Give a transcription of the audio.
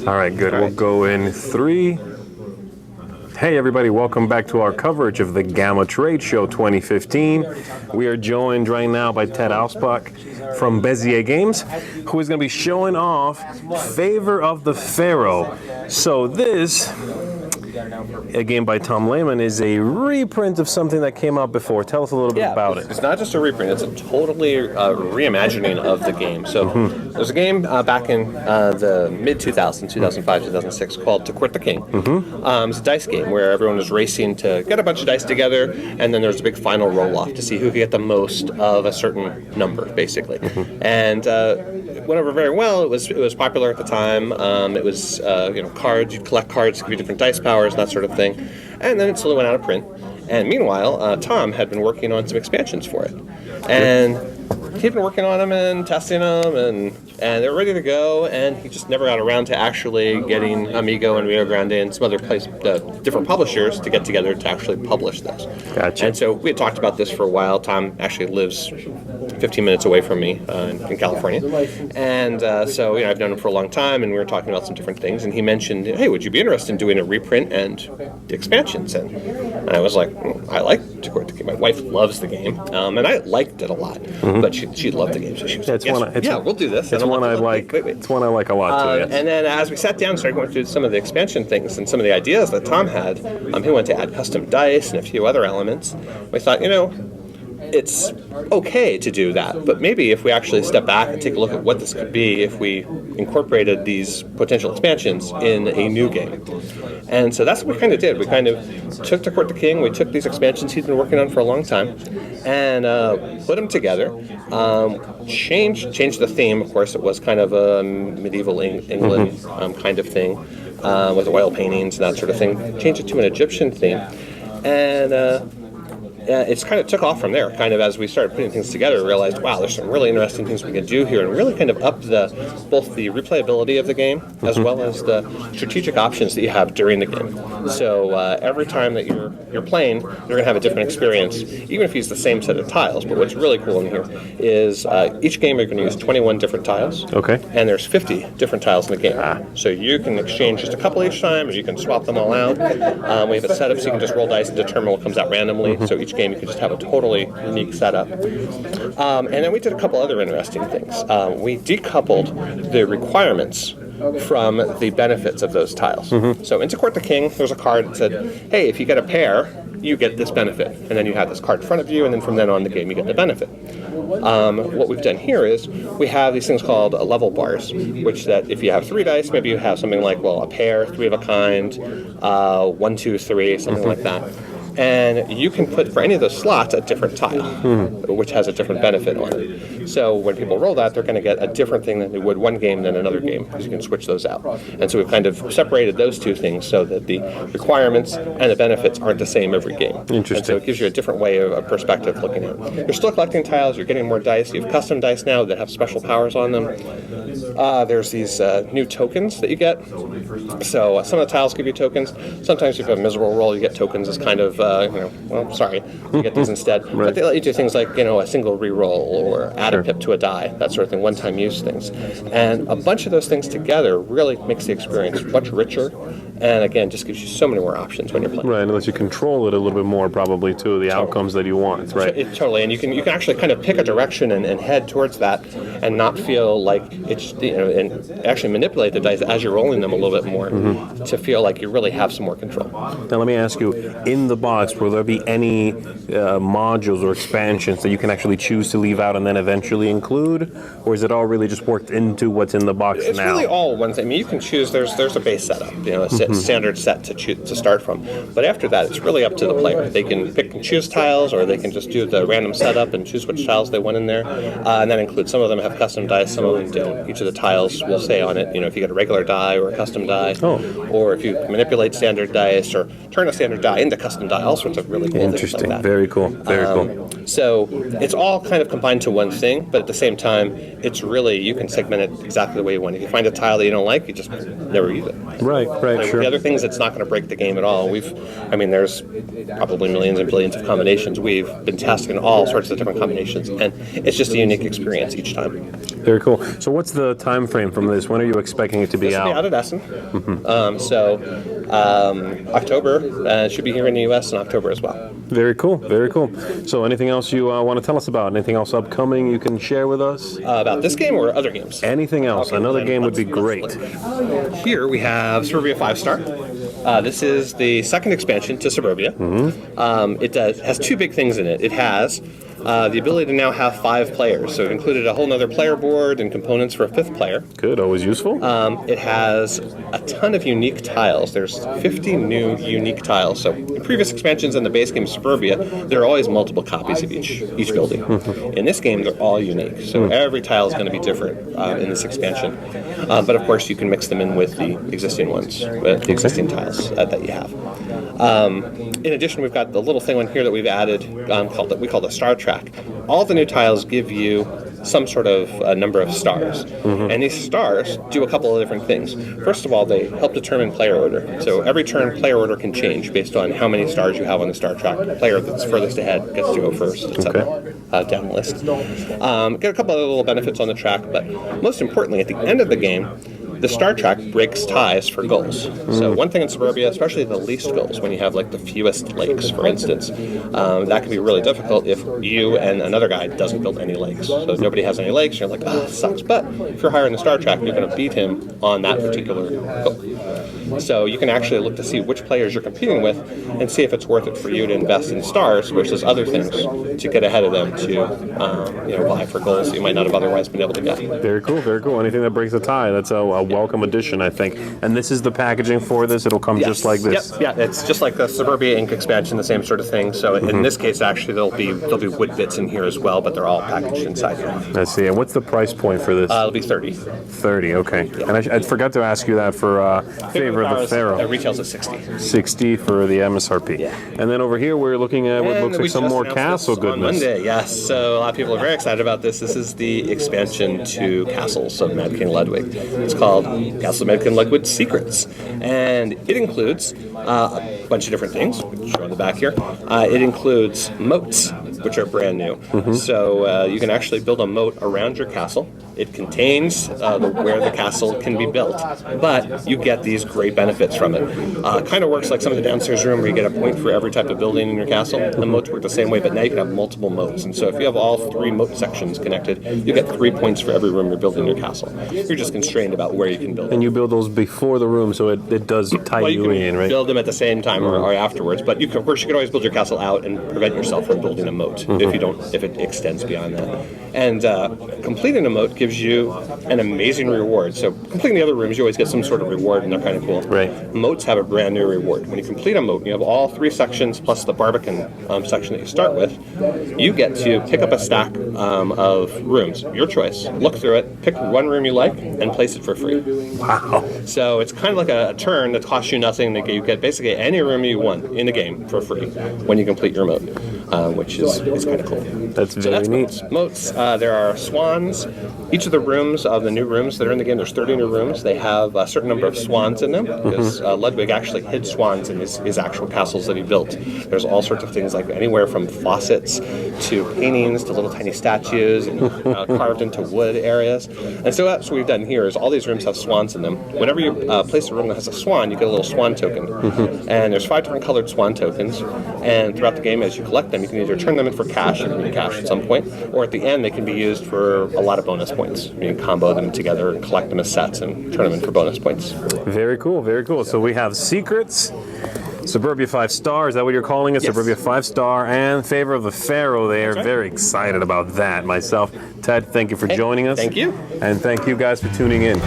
All right, good. We'll go in 3. Hey everybody, welcome back to our coverage of the GAMA Trade Show 2015. We are joined right now by Ted Auspach from Bezier Games, who is going to be showing off Favor of the Pharaoh. So this, a game by Tom Lehman, is a reprint of something that came out before. Tell us a little bit about it. It's not just a reprint, it's a totally reimagining of the game. So there's a game back in the mid-2000s, 2005, 2006, called To Court the King. It's a dice game where everyone is racing to get a bunch of dice together, and then there's a big final roll-off to see who can get the most of a certain number, basically. And it went over very well. It was popular at the time. It was cards. You'd collect cards to give you different dice powers, that sort of thing. And then it slowly went out of print. And meanwhile, Tom had been working on some expansions for it. And he'd been working on them and testing them, and they were ready to go, and he just never got around to actually getting Amigo and Rio Grande and some other different publishers to get together to actually publish this. Gotcha. And so we had talked about this for a while. Tom actually lives 15 minutes away from me in California. And so I've known him for a long time, and we were talking about some different things, and he mentioned, hey, would you be interested in doing a reprint and the expansions? And I was like, I like To Court the King. My wife loves the game, and I liked it a lot, but she loved the game, so she was like, we'll do this. It's one I like. It's one I like a lot too. Yes. And then as we sat down and started going through some of the expansion things and some of the ideas that Tom had, he wanted to add custom dice and a few other elements. We thought, it's okay to do that, but maybe if we actually step back and take a look at what this could be if we incorporated these potential expansions in a new game. And so that's what we kind of did. We kind of took To Court the King, we took these expansions he'd been working on for a long time, and put them together, changed the theme. Of course, it was kind of a medieval England kind of thing, with oil paintings and that sort of thing. Changed it to an Egyptian theme, and it's kind of took off from there. Kind of as we started putting things together, we realized, wow, there's some really interesting things we can do here, and really kind of up both the replayability of the game as well as the strategic options that you have during the game. So every time that you're playing, you're going to have a different experience, even if you use the same set of tiles. But what's really cool in here is each game you're going to use 21 different tiles. Okay. And there's 50 different tiles in the game. So you can exchange just a couple each time, or you can swap them all out. We have it set up so you can just roll dice and determine what comes out randomly. So each game you can just have a totally unique setup. And then we did a couple other interesting things. We decoupled the requirements from the benefits of those tiles. So in To Court the King, there's a card that said, hey, if you get a pair, you get this benefit. And then you have this card in front of you, and then from then on in the game you get the benefit. What we've done here is we have these things called level bars, which that if you have 3 dice, maybe you have something like, a pair, 3 of a kind, 1, 2, 3, something like that. And you can put for any of those slots a different tile, which has a different benefit on it. So when people roll that, they're going to get a different thing than they would one game than another game, because you can switch those out. And so we've kind of separated those two things so that the requirements and the benefits aren't the same every game. Interesting. And so it gives you a different way of perspective looking at it. You're still collecting tiles, you're getting more dice, you have custom dice now that have special powers on them. There's these new tokens that you get. So some of the tiles give you tokens. Sometimes if you have a miserable roll, you get tokens as kind of you get these instead. Right. But they let you do things like, a single reroll or add a pip to a die, that sort of thing, one-time use things. And a bunch of those things together really makes the experience much richer, and again, just gives you so many more options when you're playing. Right, and lets you control it a little bit more, probably, too, the outcomes that you want, right? Totally, and you can actually kind of pick a direction and head towards that, and not feel like it's, and actually manipulate the dice as you're rolling them a little bit more to feel like you really have some more control. Now, let me ask you, in the box, will there be any modules or expansions that you can actually choose to leave out and then eventually include, or is it all really just worked into what's in the box it's now? It's really all one thing. I mean, you can choose. There's a base setup, a standard set to start from. But after that, it's really up to the player. They can pick and choose tiles, or they can just do the random setup and choose which tiles they want in there. And that includes, some of them have custom dice, some of them don't. Each of the tiles will say on it, if you get a regular die or a custom die, or if you manipulate standard dice or turn a standard die into custom die, all sorts of really cool things like that. Very cool. Very cool. So it's all kind of combined to one thing, but at the same time, you can segment it exactly the way you want. If you find a tile that you don't like, you just never use it. Right, sure. Sure. The other things, it's not going to break the game at all. There's probably millions and billions of combinations. We've been testing all sorts of different combinations, and it's just a unique experience each time. Very cool. So what's the time frame from this? When are you expecting it to be This will be out? out at Essen. October. It should be here in the U.S. in October as well. Very cool. Very cool. So anything else you want to tell us about? Anything else upcoming you can share with us? About this game or other games? Anything else? Okay, Another then game would be great. Here we have Suburbia 5-star. This is the second expansion to Suburbia. It has two big things in it. It has the ability to now have 5 players. So it included a whole other player board and components for a 5th player. Good, always useful. It has a ton of unique tiles. There's 50 new unique tiles. So in previous expansions in the base game Suburbia, there are always multiple copies of each building. In this game, they're all unique. So every tile is going to be different in this expansion. But of course, you can mix them in with the existing ones, the existing tiles that you have. In addition, we've got the little thing on here that we've added we call the star track. All the new tiles give you some sort of number of stars. And these stars do a couple of different things. First of all, they help determine player order. So every turn, player order can change based on how many stars you have on the star track. The player that's furthest ahead gets to go first, etc. Down the list. Get a couple of little benefits on the track, but most importantly, at the end of the game, the star track breaks ties for goals. So one thing in Suburbia, especially the least goals, when you have like the fewest lakes, for instance, that can be really difficult if you and another guy doesn't build any lakes. So if nobody has any lakes, you're like, oh, sucks. But if you're higher in the star track, you're going to beat him on that particular goal. So you can actually look to see which players you're competing with and see if it's worth it for you to invest in stars versus other things to get ahead of them to vie for goals that you might not have otherwise been able to get. Very cool, very cool. Anything that breaks a tie, that's a welcome addition, I think. And this is the packaging for this. It'll come just like this. Yep. Yeah, it's just like the Suburbia Inc. expansion, the same sort of thing. So in this case, actually, there'll be wood bits in here as well, but they're all packaged inside here. I see. And what's the price point for this? It'll be 30. 30, okay. Yeah. And I forgot to ask you that for Favor of the Pharaoh. It retails at 60. 60 for the MSRP. Yeah. And then over here, we're looking at what looks like some more castle goodness. On Monday, yes. So a lot of people are very excited about this. This is the expansion to Castles of Mad King Ludwig. It's called Castle of Mad King Ludwig Secrets. And it includes a bunch of different things, which are on the back here. It includes moats, which are brand new. So you can actually build a moat around your castle. It contains where the castle can be built, but you get these great benefits from it. Kind of works like some of the downstairs room where you get a point for every type of building in your castle. The moats work the same way, but now you can have multiple moats. And so if you have all 3 moat sections connected, you get 3 points for every room you're building in your castle. You're just constrained about where you can build. And you build those before the room, so it does tie you in, right? Build them at the same time or afterwards, but of course you can always build your castle out and prevent yourself from building a moat if it extends beyond that. And completing a moat gives you an amazing reward. So completing the other rooms, you always get some sort of reward, and they're kind of cool. Right. Moats have a brand new reward. When you complete a moat, and you have all 3 sections plus the Barbican section that you start with, you get to pick up a stack of rooms, your choice. Look through it, pick one room you like, and place it for free. Wow. So it's kind of like a turn that costs you nothing. You get basically any room you want in the game for free when you complete your moat, which is kind of cool. That's very neat. Moats. There are swans. Each of the rooms of the new rooms that are in the game, there's 30 new rooms. They have a certain number of swans in them because Ludwig actually hid swans in his actual castles that he built. There's all sorts of things like anywhere from faucets to paintings to little tiny statues and carved into wood areas. And so that's what we've done here is all these rooms have swans in them. Whenever you place a room that has a swan, you get a little swan token. And there's 5 different colored swan tokens. And throughout the game, as you collect them, you can either turn them in for cash, you can need cash at some point, or at the end, they can be used for a lot of bonus points. You can combo them together and collect them as sets and turn them in for bonus points. Very cool, very cool. So we have Secrets, Suburbia 5-star, is that what you're calling it? Yes. Suburbia 5-star, and Favor of the Pharaoh there. Right. Very excited about that myself. Ted, thank you for joining us. Thank you. And thank you guys for tuning in.